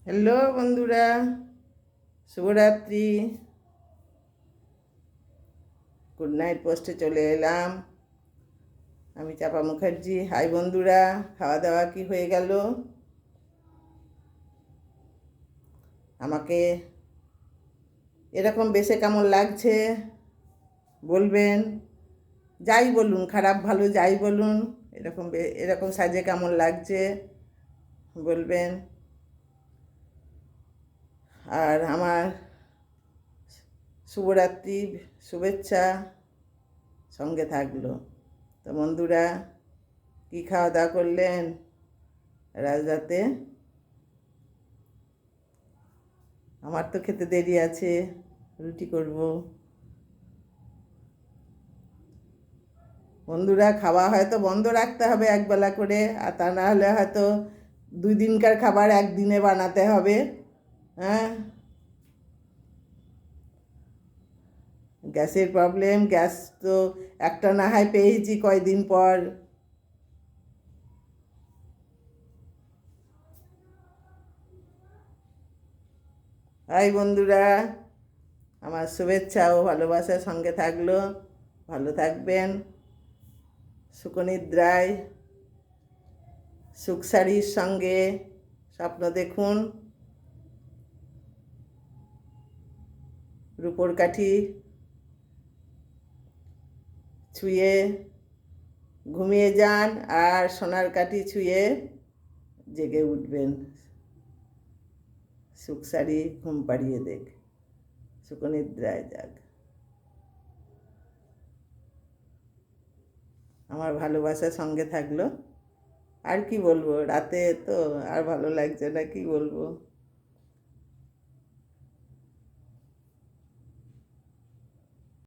Hello বন্ধুরা, শুভরাত্রি। Good night পোস্টে চলে এলাম। আমি চাপা মুখার্জি। হাই বন্ধুরা, খাওয়া দাওয়া কি হয়ে গেল? আমাকে এরকম বেশে কেমন লাগছে বলবেন। যাই বলুন, খারাপ ভালো যাই বলুন, এরকম সাজে কেমন লাগছে বলবেন। আর আমার শুভরাত্রি শুভেচ্ছা সঙ্গে থাকলো। তো বন্ধুরা, কি খাওয়া দাওয়া করলেন রাতে? আমার তো খেতে দেরি আছে, রুটি করব। বন্ধুরা, খাওয়া হয়তো বন্ধ রাখতে হবে একবেলা করে, আর তা না হলে হয়তো 2 দিনকার খাবার একদিনে বানাতে হবে। হ্যাঁ, গ্যাসের প্রবলেম। গ্যাস তো একটা না হয় পেয়েছি কয়দিন পর। হাই বন্ধুরা, আমার শুভেচ্ছা ও ভালোবাসার সঙ্গে থাকলো। ভালো থাকবেন, সুখনিদ্রায় সুখ শাড়ির সঙ্গে স্বপ্ন দেখুন। রূপোর কাঠি ছুঁয়ে ঘুমিয়ে যান, আর সোনার কাঠি ছুঁয়ে জেগে উঠবেন। সুখ শাড়ি ঘুম পাড়িয়ে দেখ, সুখনিদ্রায় যাক। আমার ভালোবাসা সঙ্গে থাকলো। আর কি বলবো, রাতে তো আর ভালো লাগছে না, কি বলবো।